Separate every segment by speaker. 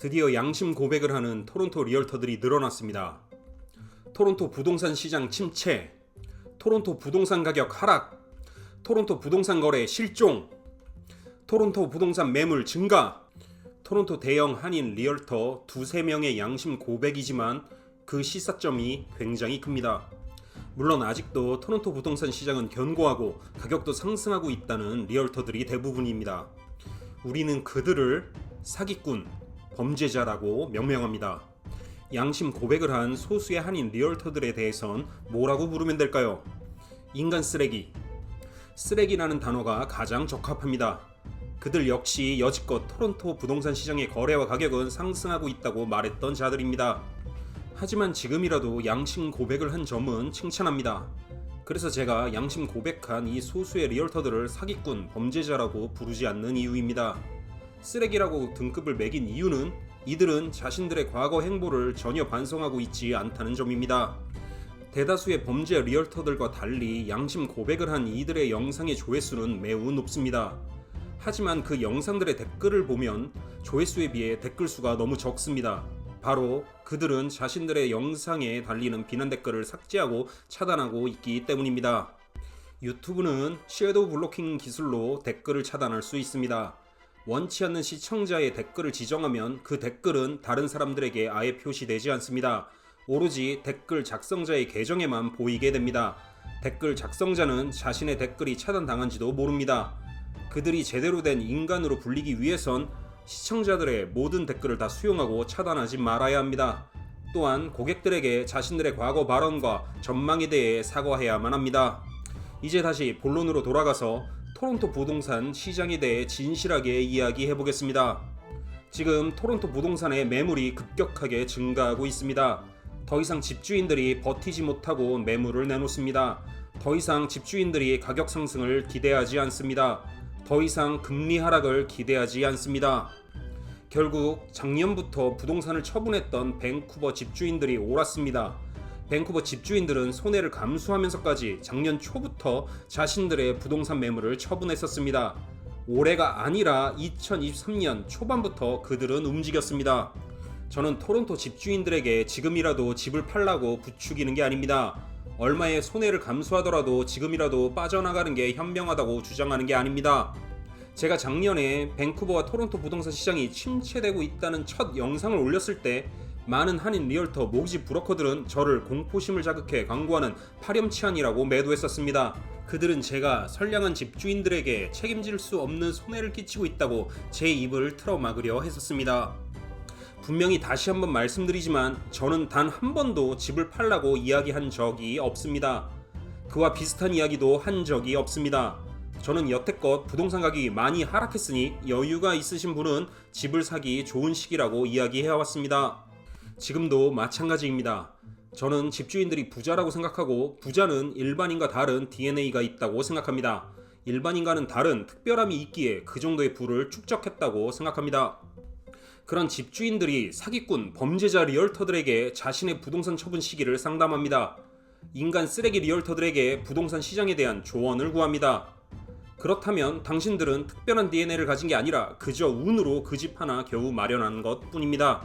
Speaker 1: 드디어 양심 고백을 하는 토론토 리얼터들이 늘어났습니다. 토론토 부동산 시장 침체, 토론토 부동산 가격 하락, 토론토 부동산 거래 실종, 토론토 부동산 매물 증가, 토론토 대형 한인 리얼터 두세 명의 양심 고백이지만 그 시사점이 굉장히 큽니다. 물론 아직도 토론토 부동산 시장은 견고하고 가격도 상승하고 있다는 리얼터들이 대부분입니다. 우리는 그들을 사기꾼, 범죄자라고 명명합니다. 양심 고백을 한 소수의 한인 리얼터들에 대해선 뭐라고 부르면 될까요? 인간 쓰레기. 쓰레기라는 단어가 가장 적합합니다. 그들 역시 여지껏 토론토 부동산 시장의 거래와 가격은 상승하고 있다고 말했던 자들입니다. 하지만 지금이라도 양심 고백을 한 점은 칭찬합니다. 그래서 제가 양심 고백한 이 소수의 리얼터들을 사기꾼, 범죄자라고 부르지 않는 이유입니다. 쓰레기라고 등급을 매긴 이유는 이들은 자신들의 과거 행보를 전혀 반성하고 있지 않다는 점입니다. 대다수의 범죄 리얼터들과 달리 양심 고백을 한 이들의 영상의 조회수는 매우 높습니다. 하지만 그 영상들의 댓글을 보면 조회수에 비해 댓글 수가 너무 적습니다. 바로 그들은 자신들의 영상에 달리는 비난 댓글을 삭제하고 차단하고 있기 때문입니다. 유튜브는 섀도우 블로킹 기술로 댓글을 차단할 수 있습니다. 원치 않는 시청자의 댓글을 지정하면 그 댓글은 다른 사람들에게 아예 표시되지 않습니다. 오로지 댓글 작성자의 계정에만 보이게 됩니다. 댓글 작성자는 자신의 댓글이 차단당한지도 모릅니다. 그들이 제대로 된 인간으로 불리기 위해선 시청자들의 모든 댓글을 다 수용하고 차단하지 말아야 합니다. 또한 고객들에게 자신들의 과거 발언과 전망에 대해 사과해야만 합니다. 이제 다시 본론으로 돌아가서 토론토 부동산 시장에 대해 진실하게 이야기해 보겠습니다. 지금 토론토 부동산의 매물이 급격하게 증가하고 있습니다. 더 이상 집주인들이 버티지 못하고 매물을 내놓습니다. 더 이상 집주인들이 가격 상승을 기대하지 않습니다. 더 이상 금리 하락을 기대하지 않습니다. 결국 작년부터 부동산을 처분했던 밴쿠버 집주인들이 옳았습니다. 밴쿠버 집주인들은 손해를 감수하면서까지 작년 초부터 자신들의 부동산 매물을 처분했었습니다. 올해가 아니라 2023년 초반부터 그들은 움직였습니다. 저는 토론토 집주인들에게 지금이라도 집을 팔라고 부추기는 게 아닙니다. 얼마의 손해를 감수하더라도 지금이라도 빠져나가는 게 현명하다고 주장하는 게 아닙니다. 제가 작년에 밴쿠버와 토론토 부동산 시장이 침체되고 있다는 첫 영상을 올렸을 때 많은 한인 리얼터 모기지 브로커들은 저를 공포심을 자극해 광고하는 파렴치한이라고 매도했었습니다. 그들은 제가 선량한 집주인들에게 책임질 수 없는 손해를 끼치고 있다고 제 입을 틀어막으려 했었습니다. 분명히 다시 한번 말씀드리지만 저는 단 한 번도 집을 팔라고 이야기한 적이 없습니다. 그와 비슷한 이야기도 한 적이 없습니다. 저는 여태껏 부동산 가격이 많이 하락했으니 여유가 있으신 분은 집을 사기 좋은 시기라고 이야기해왔습니다. 지금도 마찬가지입니다. 저는 집주인들이 부자라고 생각하고 부자는 일반인과 다른 DNA가 있다고 생각합니다. 일반인과는 다른 특별함이 있기에 그 정도의 부를 축적했다고 생각합니다. 그런 집주인들이 사기꾼, 범죄자 리얼터들에게 자신의 부동산 처분 시기를 상담합니다. 인간 쓰레기 리얼터들에게 부동산 시장에 대한 조언을 구합니다. 그렇다면 당신들은 특별한 DNA를 가진 게 아니라 그저 운으로 그 집 하나 겨우 마련한 것 뿐입니다.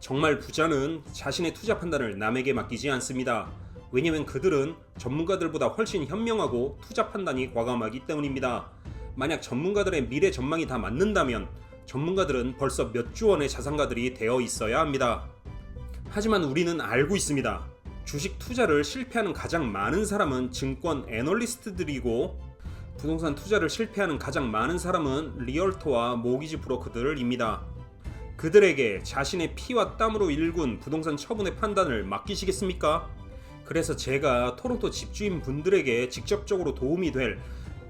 Speaker 1: 정말 부자는 자신의 투자 판단을 남에게 맡기지 않습니다. 왜냐하면 그들은 전문가들보다 훨씬 현명하고 투자 판단이 과감하기 때문입니다. 만약 전문가들의 미래 전망이 다 맞는다면 전문가들은 벌써 몇 조 원의 자산가들이 되어 있어야 합니다. 하지만 우리는 알고 있습니다. 주식 투자를 실패하는 가장 많은 사람은 증권 애널리스트들이고 부동산 투자를 실패하는 가장 많은 사람은 리얼터와 모기지 브로커들입니다. 그들에게 자신의 피와 땀으로 일군 부동산 처분의 판단을 맡기시겠습니까? 그래서 제가 토론토 집주인 분들에게 직접적으로 도움이 될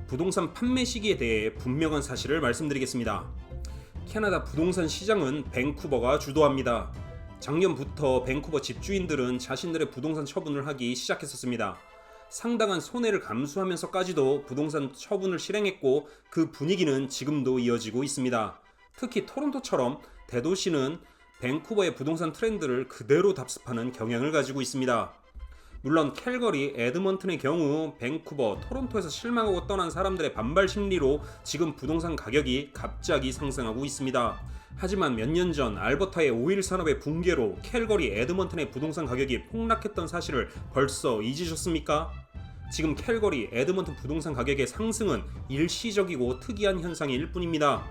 Speaker 1: 부동산 판매 시기에 대해 분명한 사실을 말씀드리겠습니다. 캐나다 부동산 시장은 밴쿠버가 주도합니다. 작년부터 밴쿠버 집주인들은 자신들의 부동산 처분을 하기 시작했었습니다. 상당한 손해를 감수하면서까지도 부동산 처분을 실행했고 그 분위기는 지금도 이어지고 있습니다. 특히 토론토처럼 대도시는 밴쿠버의 부동산 트렌드를 그대로 답습하는 경향을 가지고 있습니다. 물론 캘거리, 에드먼튼의 경우 밴쿠버, 토론토에서 실망하고 떠난 사람들의 반발 심리로 지금 부동산 가격이 갑자기 상승하고 있습니다. 하지만 몇 년 전 알버타의 오일 산업의 붕괴로 캘거리, 에드먼튼의 부동산 가격이 폭락했던 사실을 벌써 잊으셨습니까? 지금 캘거리, 에드먼튼 부동산 가격의 상승은 일시적이고 특이한 현상일 뿐입니다.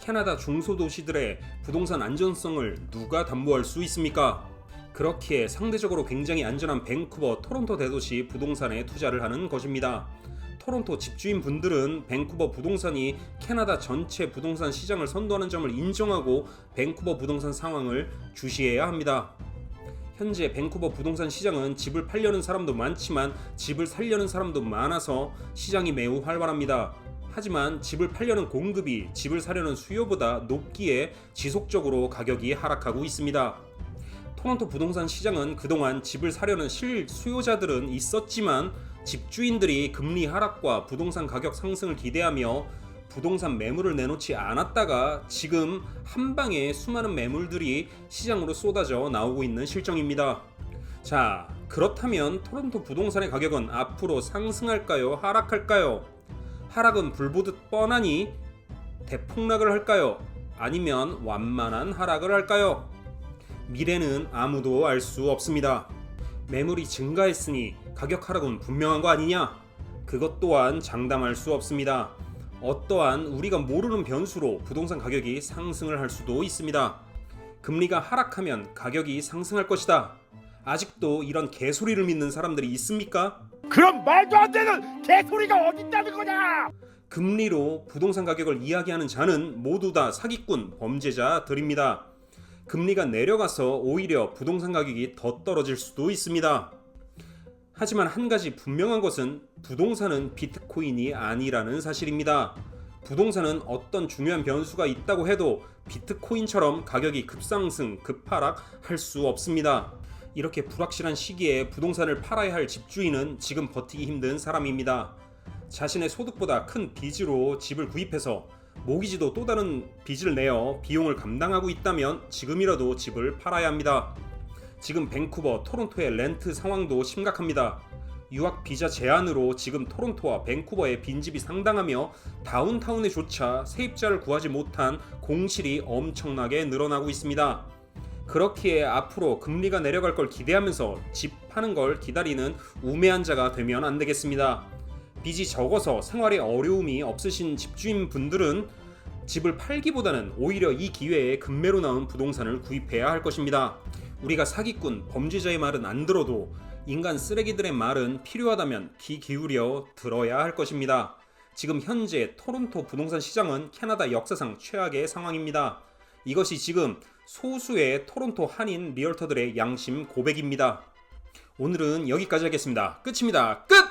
Speaker 1: 캐나다 중소도시들의 부동산 안전성을 누가 담보할 수 있습니까? 그렇기에 상대적으로 굉장히 안전한 밴쿠버, 토론토 대도시 부동산에 투자를 하는 것입니다. 토론토 집주인 분들은 밴쿠버 부동산이 캐나다 전체 부동산 시장을 선도하는 점을 인정하고 밴쿠버 부동산 상황을 주시해야 합니다. 현재 밴쿠버 부동산 시장은 집을 팔려는 사람도 많지만 집을 살려는 사람도 많아서 시장이 매우 활발합니다. 하지만 집을 팔려는 공급이 집을 사려는 수요보다 높기에 지속적으로 가격이 하락하고 있습니다. 토론토 부동산 시장은 그동안 집을 사려는 실수요자들은 있었지만 집주인들이 금리 하락과 부동산 가격 상승을 기대하며 부동산 매물을 내놓지 않았다가 지금 한방에 수많은 매물들이 시장으로 쏟아져 나오고 있는 실정입니다. 자, 그렇다면 토론토 부동산의 가격은 앞으로 상승할까요? 하락할까요? 하락은 불보듯 뻔하니 대폭락을 할까요? 아니면 완만한 하락을 할까요? 미래는 아무도 알 수 없습니다. 매물이 증가했으니 가격 하락은 분명한 거 아니냐? 그것 또한 장담할 수 없습니다. 어떠한 우리가 모르는 변수로 부동산 가격이 상승을 할 수도 있습니다. 금리가 하락하면 가격이 상승할 것이다. 아직도 이런 개소리를 믿는 사람들이 있습니까?
Speaker 2: 그럼 말도 안 되는 개소리가 어딨다는 거냐?
Speaker 1: 금리로 부동산 가격을 이야기하는 자는 모두 다 사기꾼, 범죄자들입니다. 금리가 내려가서 오히려 부동산 가격이 더 떨어질 수도 있습니다. 하지만 한 가지 분명한 것은 부동산은 비트코인이 아니라는 사실입니다. 부동산은 어떤 중요한 변수가 있다고 해도 비트코인처럼 가격이 급상승, 급하락 할 수 없습니다. 이렇게 불확실한 시기에 부동산을 팔아야 할 집주인은 지금 버티기 힘든 사람입니다. 자신의 소득보다 큰 빚으로 집을 구입해서 모기지도 또 다른 빚을 내어 비용을 감당하고 있다면 지금이라도 집을 팔아야 합니다. 지금 밴쿠버, 토론토의 렌트 상황도 심각합니다. 유학 비자 제한으로 지금 토론토와 밴쿠버의 빈집이 상당하며 다운타운에조차 세입자를 구하지 못한 공실이 엄청나게 늘어나고 있습니다. 그렇기에 앞으로 금리가 내려갈 걸 기대하면서 집 파는 걸 기다리는 우매한 자가 되면 안 되겠습니다. 빚이 적어서 생활에 어려움이 없으신 집주인 분들은 집을 팔기보다는 오히려 이 기회에 급매로 나온 부동산을 구입해야 할 것입니다. 우리가 사기꾼, 범죄자의 말은 안 들어도 인간 쓰레기들의 말은 필요하다면 귀 기울여 들어야 할 것입니다. 지금 현재 토론토 부동산 시장은 캐나다 역사상 최악의 상황입니다. 이것이 지금 소수의 토론토 한인 리얼터들의 양심 고백입니다. 오늘은 여기까지 하겠습니다. 끝입니다. 끝!